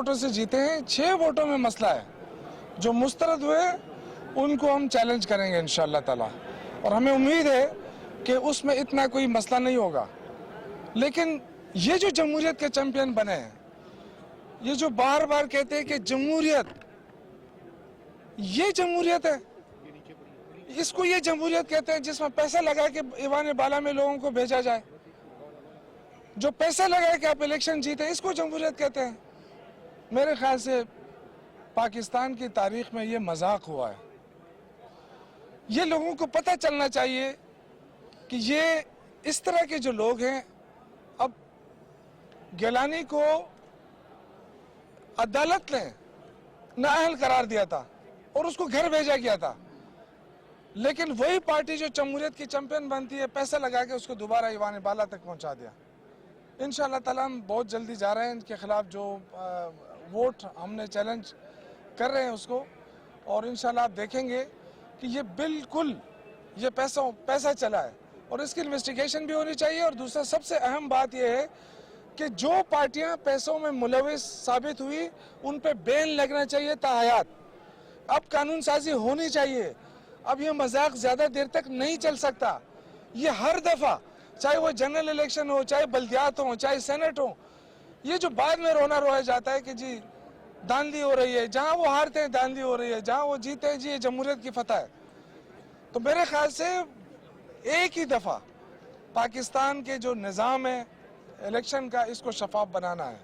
वोटों से जीते हैं, 6 वोटों में मसला है। जो मुस्तरद हुए उनको हम चैलेंज करेंगे इंशाअल्लाह ताला, और हमें उम्मीद है कि उसमें इतना कोई मसला नहीं होगा। लेकिन ये जो जमहूरियत के चैंपियन बने हैं, ये जो बार बार कहते हैं कि जमहूरियत, ये जमहूरियत है? इसको ये जमहूरियत कहते हैं जिसमें पैसा लगा के ईवान बाला में लोगों को भेजा जाए? जो पैसा लगा के आप इलेक्शन जीते, इसको जमहूरियत कहते हैं? मेरे ख्याल से पाकिस्तान की तारीख में ये मजाक हुआ है। ये लोगों को पता चलना चाहिए कि ये इस तरह के जो लोग हैं, अब गिलानी को अदालत ने नाअहल करार दिया था और उसको घर भेजा गया था, लेकिन वही पार्टी जो जमहूरियत की चैंपियन बनती है, पैसा लगा के उसको दोबारा ईवान बाला तक पहुंचा दिया। इंशाअल्लाह ताला हम बहुत जल्दी जा रहे हैं इनके खिलाफ, जो वोट हमने चैलेंज कर रहे हैं उसको, और इंशाअल्लाह आप देखेंगे कि ये बिल्कुल ये पैसा चला है और इसकी इन्वेस्टिगेशन भी होनी चाहिए। और दूसरा सबसे अहम बात यह है कि जो पार्टियां पैसों में मुलविस साबित हुई उन पे बैन लगना चाहिए ताहयात। अब कानून साजी होनी चाहिए। अब ये मजाक ज्यादा देर तक नहीं चल सकता। ये हर दफा, चाहे वो जनरल इलेक्शन हो, चाहे बल्दियात हो, चाहे सेनेट हो, ये जो बाद में रोना रोया जाता है कि जी धांधली हो रही है, जहां वो हारते हैं धांधली हो रही है, जहां वो जीते हैं जी ये जमहूरियत की फतह है। तो मेरे ख्याल से एक ही दफा पाकिस्तान के जो निज़ाम है इलेक्शन का, इसको शफाफ बनाना है,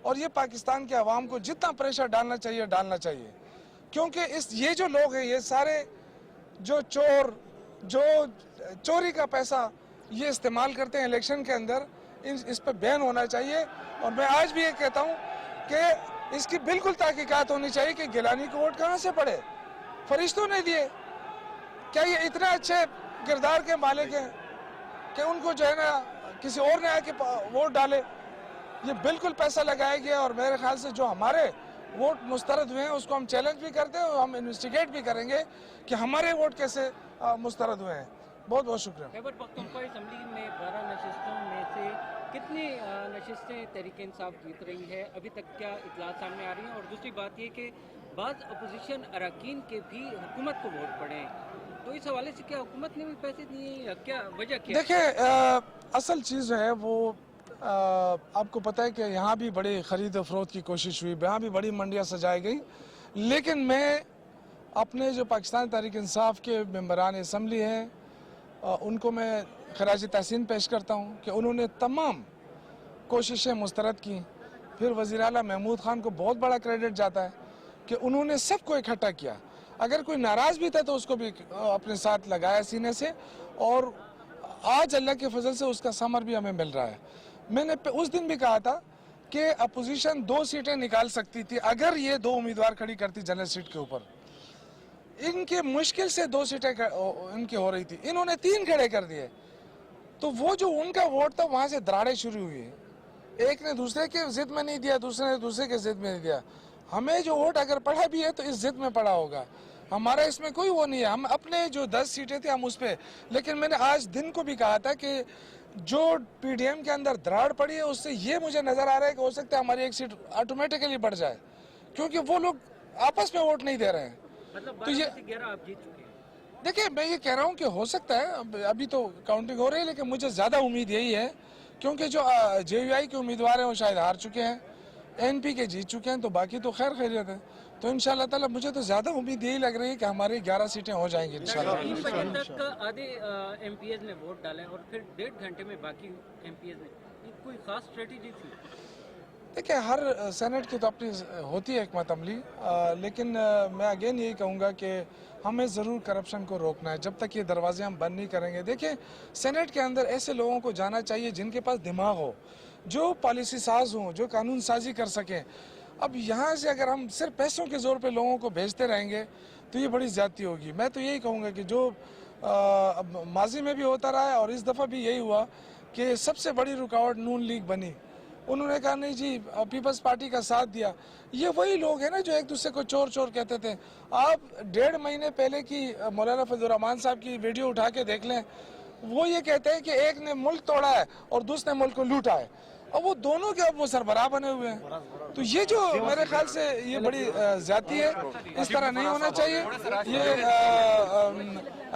और ये पाकिस्तान के अवाम को जितना प्रेशर डालना चाहिए, क्योंकि ये जो लोग हैं, ये सारे जो चोर, जो चोरी का पैसा ये इस्तेमाल करते हैं इलेक्शन के अंदर, इस पर बैन होना चाहिए। और मैं आज भी ये कहता हूँ कि इसकी बिल्कुल तहकीकात होनी चाहिए कि गिलानी को वोट कहाँ से पड़े, फरिश्तों ने दिए क्या? ये इतने अच्छे किरदार के मालिक हैं कि उनको जो है ना किसी और ने आके वोट डाले? ये बिल्कुल पैसा लगाया गया, और मेरे ख्याल से जो हमारे वोट मुस्तरद हुए हैं उसको हम चैलेंज भी करते हैं और हम इन्वेस्टिगेट भी करेंगे कि हमारे वोट कैसे मुस्तरद हुए हैं। बहुत बहुत शुक्रिया। खैबर पख्तूनख्वा असम्बली में 12 नशिस्तों में से कितनी नशिस्तें तहरीक इंसाफ जीत रही है? अभी तक क्या इतलात सामने आ रही हैं? और दूसरी बात ये कि बाज़ अपोजिशन अरकान के भी हुकूमत को वोट पड़े हैं, तो इस हवाले से क्या हुकूमत ने भी पैसे दिए या क्या वजह क्या? देखिए, असल चीज़ है वो, आपको पता है कि यहाँ भी बड़ी ख़रीद फरोख्त की कोशिश हुई, यहाँ भी बड़ी मंडियाँ सजाई गई, लेकिन मैं अपने जो पाकिस्तान तहरीक इंसाफ के मेंबरान असम्बली हैं उनको मैं खराज तहसीन पेश करता हूँ कि उन्होंने तमाम कोशिशें मुस्तरद की। फिर वज़ीर आला महमूद खान को बहुत बड़ा क्रेडिट जाता है कि उन्होंने सबको इकट्ठा किया। अगर कोई नाराज़ भी था तो उसको भी अपने साथ लगाया सीने से, और आज अल्लाह के फजल से उसका समर भी हमें मिल रहा है। मैंने उस दिन भी कहा था कि अपोजिशन 2 सीटें निकाल सकती थी अगर ये 2 उम्मीदवार खड़ी करती जनरल सीट के ऊपर। इनके मुश्किल से 2 सीटें इनकी हो रही थी, इन्होंने 3 खड़े कर दिए। तो वो जो उनका वोट था वहाँ से दराड़ें शुरू हुई। एक ने दूसरे के जिद में नहीं दिया, दूसरे ने दूसरे के जिद में नहीं दिया। हमें जो वोट अगर पड़ा भी है तो इस जिद में पड़ा होगा, हमारा इसमें कोई वो नहीं है। हम अपने जो 10 सीटें थी हम उस पर, लेकिन मैंने आज दिन को भी कहा था कि जो पीडीएम के अंदर दराड़ पड़ी है उससे ये मुझे नजर आ रहा है कि हो सकता है हमारी एक सीट ऑटोमेटिकली बढ़ जाए, क्योंकि वो लोग आपस में वोट नहीं दे रहे हैं। मतलब तो ये 11 आप जीत चुके हैं। देखिए, मैं ये कह रहा हूँ कि हो सकता है, अभी तो काउंटिंग हो रही है, लेकिन मुझे ज़्यादा उम्मीद यही है क्योंकि जो जेयूआई के उम्मीदवार हैं वो शायद हार चुके हैं, एनपी के जीत चुके हैं, तो बाकी तो खैर खैरियत है। तो इंशाल्लाह ताला मुझे तो ज़्यादा उम्मीद यही लग रही है कि हमारी 11 सीटें हो जाएंगी इंशाल्लाह। 3 बजे तक आधे एमपीएस ने वोट डाले और फिर 1.5 घंटे में बाकी एमपीएस ने, कोई खास स्ट्रेटेजी थी? देखिए, हर सेनेट की तो अपनी होती है हिकमत अमली, लेकिन मैं अगेन यही कहूँगा कि हमें ज़रूर करप्शन को रोकना है। जब तक ये दरवाजे हम बंद नहीं करेंगे, देखिए सेनेट के अंदर ऐसे लोगों को जाना चाहिए जिनके पास दिमाग हो, जो पॉलिसी साज हों, जो कानून साजी कर सकें। अब यहाँ से अगर हम सिर्फ पैसों के ज़ोर पे लोगों को भेजते रहेंगे तो ये बड़ी ज़्यादती होगी। मैं तो यही कहूँगा कि जो माजी में भी होता रहा है और इस दफ़ा भी यही हुआ कि सबसे बड़ी रुकावट नून लीग बनी। उन्होंने कहा नहीं जी, पीपल्स पार्टी का साथ दिया। ये वही लोग हैं ना जो एक दूसरे को चोर चोर कहते थे। आप 1.5 महीने पहले की मौलाना फजलुर रहमान साहब की वीडियो उठा के देख लें, वो ये कहते हैं कि एक ने मुल्क तोड़ा है और दूसरे मुल्क को लूटा है। اور وہ دونوں کے اب وہ سربراہ بنے ہوئے ہیں. تو یہ جو میرے خیال سے یہ بڑی زیادتی ہے, اس طرح نہیں ہونا چاہیے. یہ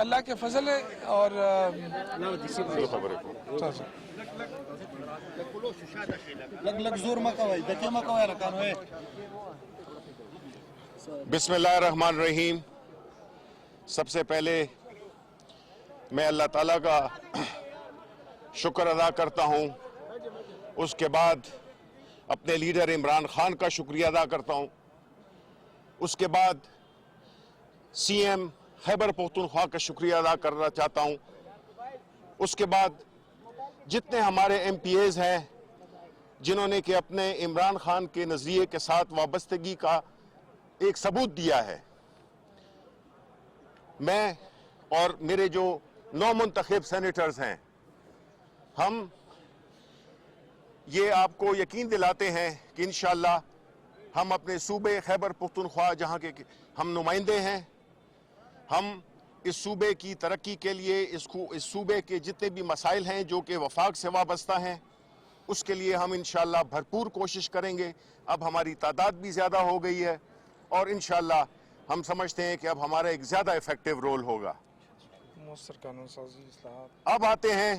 اللہ کے فضل ہے. اور بسم اللہ الرحمن الرحیم. سب سے پہلے میں اللہ تعالیٰ کا شکر ادا کرتا ہوں, اس کے بعد اپنے لیڈر عمران خان کا شکریہ ادا کرتا ہوں, اس کے بعد سی ایم خیبر پختونخوا کا شکریہ ادا کرنا چاہتا ہوں, اس کے بعد جتنے ہمارے ایم پی ایز ہیں جنہوں نے کہ اپنے عمران خان کے نظریے کے ساتھ وابستگی کا ایک ثبوت دیا ہے. میں اور میرے جو 9 منتخب سینیٹرز ہیں, ہم یہ آپ کو یقین دلاتے ہیں کہ انشاءاللہ ہم اپنے صوبے خیبر پختونخوا جہاں کے ہم نمائندے ہیں, ہم اس صوبے کی ترقی کے لیے اس صوبے کے جتنے بھی مسائل ہیں جو کہ وفاق سے وابستہ ہیں, اس کے لیے ہم انشاءاللہ بھرپور کوشش کریں گے. اب ہماری تعداد بھی زیادہ ہو گئی ہے اور انشاءاللہ ہم سمجھتے ہیں کہ اب ہمارا ایک زیادہ ایفیکٹو رول ہوگا. اب آتے ہیں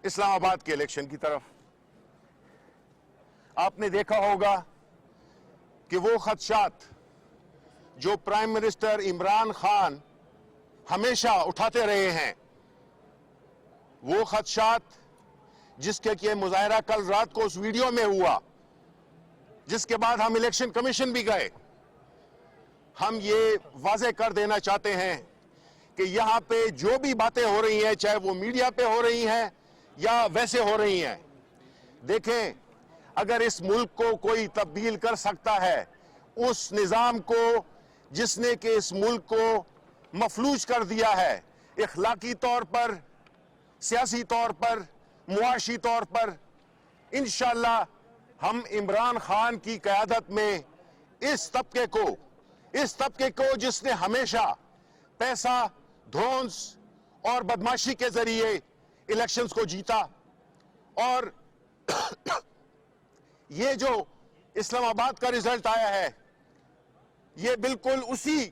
اسلام آباد کے الیکشن کی طرف. آپ نے دیکھا ہوگا کہ وہ خدشات جو پرائم منسٹر عمران خان ہمیشہ اٹھاتے رہے ہیں, وہ خدشات جس کے کہ مظاہرہ کل رات کو اس ویڈیو میں ہوا, جس کے بعد ہم الیکشن کمیشن بھی گئے, ہم یہ واضح کر دینا چاہتے ہیں کہ یہاں پہ جو بھی باتیں ہو رہی ہیں, چاہے وہ میڈیا پہ ہو رہی ہیں یا ویسے ہو رہی ہیں, دیکھیں اگر اس ملک کو کوئی تبدیل کر سکتا ہے, اس نظام کو جس نے کہ اس ملک کو مفلوج کر دیا ہے اخلاقی طور پر, سیاسی طور پر, معاشی طور پر, انشاءاللہ ہم عمران خان کی قیادت میں اس طبقے کو جس نے ہمیشہ پیسہ, دھونس اور بدماشی کے ذریعے الیکشنز کو جیتا, اور یہ جو اسلام آباد کا رزلٹ آیا ہے یہ بالکل اسی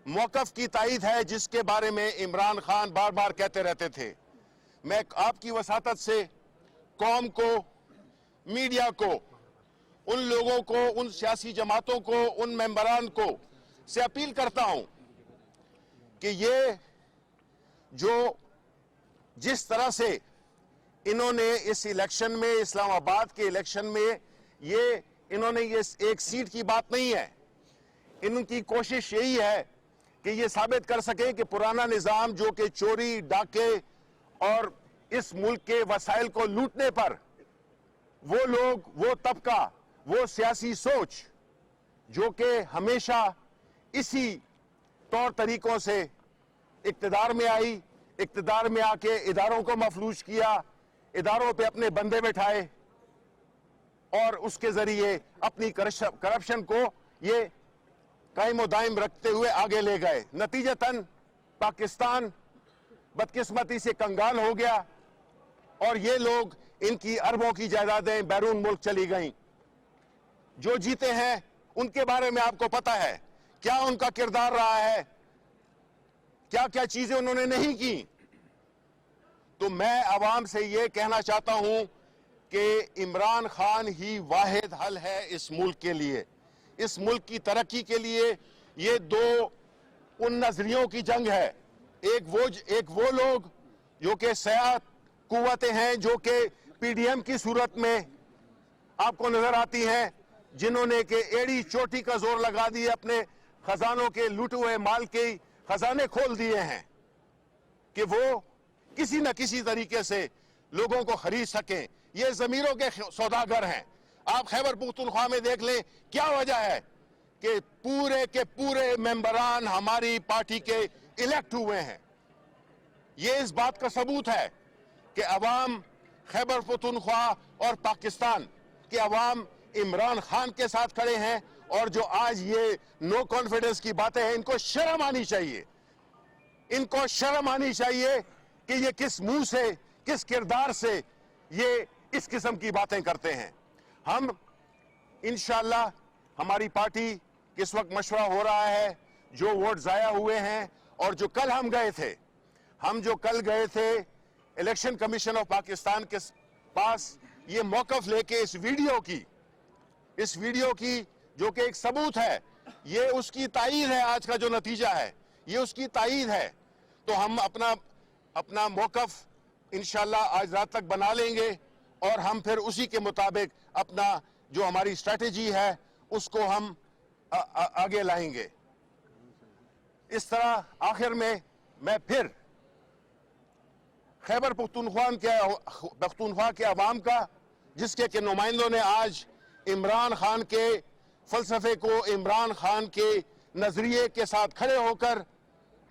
موقف کی تائید ہے جس کے بارے میں عمران خان بار بار کہتے رہتے تھے. میں آپ کی وساطت سے قوم کو, میڈیا کو, ان لوگوں کو, ان سیاسی جماعتوں کو, ان ممبران کو سے اپیل کرتا ہوں کہ یہ جو جس طرح سے انہوں نے اس الیکشن میں, اسلام آباد کے الیکشن میں, انہوں نے یہ ایک سیٹ کی بات نہیں ہے, ان کی کوشش یہی ہے کہ یہ ثابت کر سکیں کہ پرانا نظام جو کہ چوری, ڈاکے اور اس ملک کے وسائل کو لوٹنے پر وہ لوگ, وہ طبقہ, وہ سیاسی سوچ جو کہ ہمیشہ اسی طور طریقوں سے اقتدار میں آئی, اقتدار میں آ کے اداروں کو مفلوج کیا, اداروں پہ اپنے بندے بٹھائے اور اس کے ذریعے اپنی کرپشن کو یہ قائم و دائم رکھتے ہوئے آگے لے گئے. نتیجتاً پاکستان بدقسمتی سے کنگال ہو گیا اور یہ لوگ, ان کی اربوں کی جائیدادیں بیرون ملک چلی گئیں. جو جیتے ہیں ان کے بارے میں آپ کو پتا ہے کیا ان کا کردار رہا ہے, کیا کیا چیزیں انہوں نے نہیں کی. تو میں عوام سے یہ کہنا چاہتا ہوں کہ عمران خان ہی واحد حل ہے اس ملک کے لیے, اس ملک کی ترقی کے لیے. یہ دو ان نظریوں کی جنگ ہے, ایک وہ لوگ جو کہ سیاہ قوتیں ہیں جو کہ پی ڈی ایم کی صورت میں آپ کو نظر آتی ہیں, جنہوں نے کہ ایڑی چوٹی کا زور لگا دیے, اپنے خزانوں کے لوٹے ہوئے مال کے خزانے کھول دیے ہیں کہ وہ کسی نہ کسی طریقے سے لوگوں کو خرید سکیں. یہ ضمیروں کے سوداگر ہیں. آپ خیبر پختونخوا میں دیکھ لیں کیا وجہ ہے کہ پورے کے پورے ممبران ہماری پارٹی کے الیکٹ ہوئے ہیں. یہ اس بات کا ثبوت ہے کہ عوام خیبر پختونخوا اور پاکستان کے عوام عمران خان کے ساتھ کھڑے ہیں, اور جو آج یہ نو کانفیڈنس کی باتیں ہیں ان کو شرم آنی چاہیے, ان کو شرم آنی چاہیے کہ یہ کس منہ سے, کس کردار سے یہ इस किस्म की बातें करते हैं। हम इंशाअल्लाह हमारी पार्टी के इस वक्त मशवरा हो रहा है, जो वोट जाया हुए हैं और जो कल हम गए थे इलेक्शन कमीशन ऑफ पाकिस्तान के पास ये मौकफ लेके इस वीडियो की जो कि एक सबूत है, ये उसकी तायीद है, आज का जो नतीजा है ये उसकी तायीद है। तो हम अपना मौकफ इंशाअल्लाह आज रात तक बना लेंगे और हम फिर उसी के मुताबिक अपना जो हमारी स्ट्रेटेजी है उसको हम आगे लाएंगे। इस तरह आखिर में मैं फिर खैबर पख्तूनख्वा के अवाम का, जिसके के नुमाइंदों ने आज इमरान खान के फलसफे को, इमरान खान के नजरिए के साथ खड़े होकर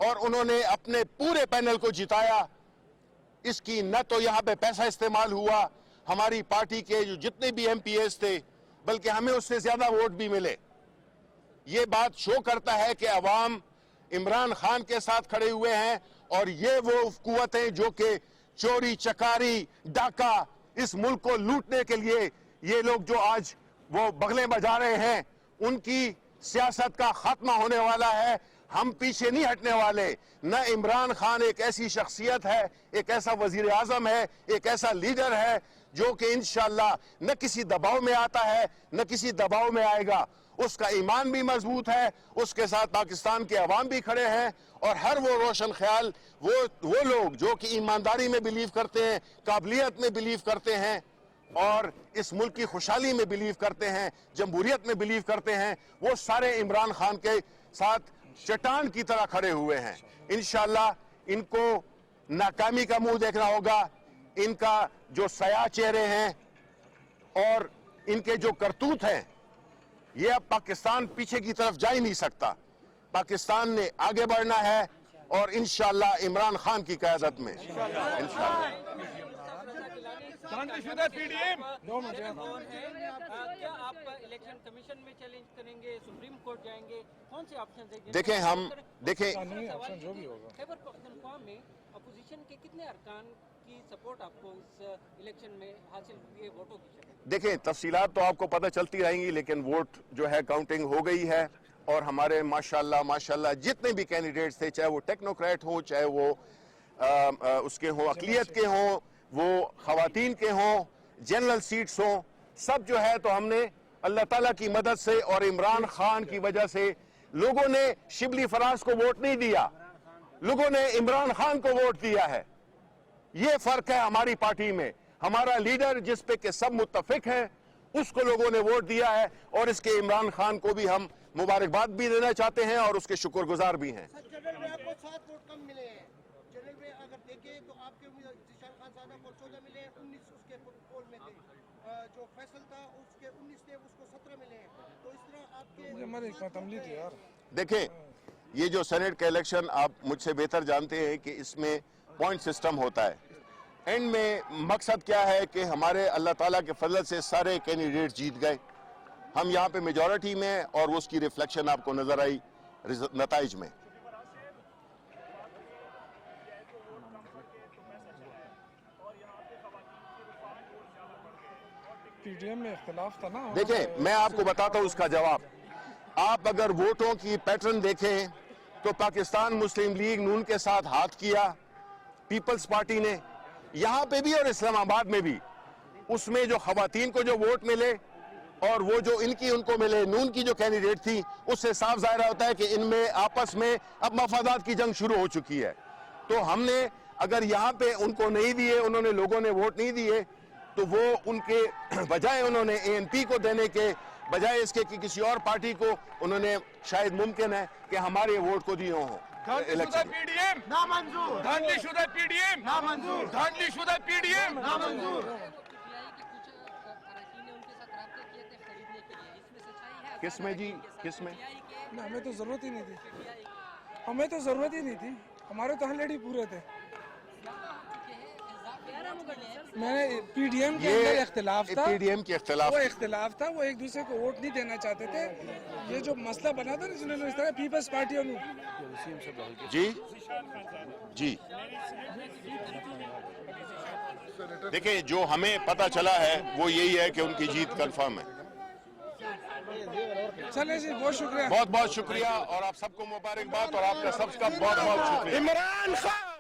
और उन्होंने अपने पूरे पैनल को जिताया, इसकी न तो यहाँ पे पैसा इस्तेमाल हुआ, हमारी पार्टी के जो जितने भी एमपीएस थे, बल्कि हमें उससे ज्यादा वोट भी मिले। ये बात शो करता है कि अवाम इमरान खान के साथ खड़े हुए हैं और ये वो कुव्वतें जो कि चोरी चकारी डाका इस मुल्क को लूटने के लिए ये लोग जो आज वो बगले बजा रहे हैं, उनकी सियासत का खात्मा होने वाला है। हम पीछे नहीं हटने वाले। न इमरान खान एक ऐसी शख्सियत है, एक ऐसा वजीर आजम है, एक ऐसा लीडर है जो कि इंशाअल्लाह न किसी दबाव में आता है न किसी दबाव में आएगा। उसका ईमान भी मजबूत है, उसके साथ पाकिस्तान के अवाम भी खड़े हैं और हर वो रोशन ख्याल वो लोग जो कि ईमानदारी में बिलीव करते हैं, काबिलियत में बिलीव करते हैं और इस मुल्क की खुशहाली में बिलीव करते हैं, जमहूरियत में बिलीव करते हैं, वो सारे इमरान खान के साथ चट्टान की तरह खड़े हुए हैं। इंशाअल्लाह इनको नाकामी का मुंह देखना होगा। इनका जो सया चेहरे हैं और इनके जो करतूत हैं, ये अब पाकिस्तान पीछे की तरफ जा ही नहीं सकता। पाकिस्तान ने आगे बढ़ना है और इंशाअल्लाह इमरान खान की क़यादत में इंशाअल्लाह। क्या आप इलेक्शन कमीशन में चैलेंज करेंगे, सुप्रीम कोर्ट जाएंगे, कौन से ऑप्शन है? देखें जो भी होगा। खैबर पख्तूनख्वा में अपोजिशन के कितने अरकान की सपोर्ट आपको इस इलेक्शन में हासिल हुई है वोटों की शक्ल? देखें तफसीलात तो आपको पता चलती रहेंगी, लेकिन वोट जो है काउंटिंग हो गई है और हमारे माशाल्लाह जितने भी कैंडिडेट्स थे, चाहे वो टेक्नोक्रेट हो, चाहे वो उसके हो अकलियत के हो, वो खवातीन के हों, जनरल सीट्स हों, सब जो है तो हमने अल्लाह ताला की मदद से और इमरान खान की वजह से लोगों ने शिबली फराज को वोट नहीं दिया, लोगों ने इमरान खान को वोट दिया है। ये फर्क है हमारी पार्टी में। हमारा लीडर जिस पे के सब मुत्तफिक हैं उसको लोगों ने वोट दिया है और इसके इमरान खान को भी हम मुबारकबाद भी देना चाहते हैं और उसके शुक्रगुजार भी हैं। जनरल में आपको 7 वोट कम मिले हैं। जनरल में अगर देखें तो आपके जिशान खानजादा को 14 मिले, 19 उसके पोल में थे, जो फैसल था उसके 19 थे, उसको 17 मिले हैं। तो इस तरह आपके देखें ये जो सेनेट का इलेक्शन आप मुझसे बेहतर जानते हैं कि इसमें पॉइंट सिस्टम होता है। एंड में मकसद क्या है कि हमारे अल्लाह ताला के फजल से सारे कैंडिडेट जीत गए, हम यहाँ पे मेजॉरिटी में और उसकी रिफ्लेक्शन आपको नजर आई नताइज में। पीडीएम में इख्तिलाफ था ना। देखें मैं आपको बताता हूँ उसका जवाब। आप अगर वोटों की पैटर्न देखें तो पाकिस्तान मुस्लिम लीग नून के साथ हाथ किया, पीपल्स पार्टी ने यहाँ पे भी और इस्लामाबाद में भी, उसमें जो खवातीन को जो वोट मिले और वो जो इनकी उनको मिले, नून की जो कैंडिडेट थी, उससे साफ जाहिर होता है कि इनमें आपस में अब मफादात की जंग शुरू हो चुकी है। तो हमने अगर यहाँ पे उनको नहीं दिए, उन्होंने लोगों ने वोट नहीं दिए, तो वो उनके बजाय उन्होंने एएनपी को देने के बजाय इसके कि किसी और पार्टी को उन्होंने शायद मुमकिन है कि हमारे वोट को दिए हों। पीडीएम नामंजूर, धांधलीशुदा पीडीएम नामंजूर, धांधलीशुदा पीडीएम नामंजूर। किसमें जी, किसमें? हमें तो जरूरत ही नहीं थी, हमें तो जरूरत ही नहीं थी, हमारे तो ऑलरेडी पूरे थे। میں نے پی ڈی ایم کے اندر اختلاف تھا، پی ڈی ایم کے اختلاف وہ اختلاف تھا، وہ ایک دوسرے کو ووٹ نہیں دینا چاہتے تھے. یہ جو مسئلہ بنا تھا نا جنہوں نے اس طرح پیپلز پارٹی اور جی جی دیکھیں جو ہمیں پتا چلا ہے وہ یہی ہے کہ ان کی جیت کنفرم ہے. چلے جی بہت شکریہ. بہت بہت شکریہ اور آپ سب کو مبارکباد اور آپ کا سب کا بہت بہت شکریہ. عمران خان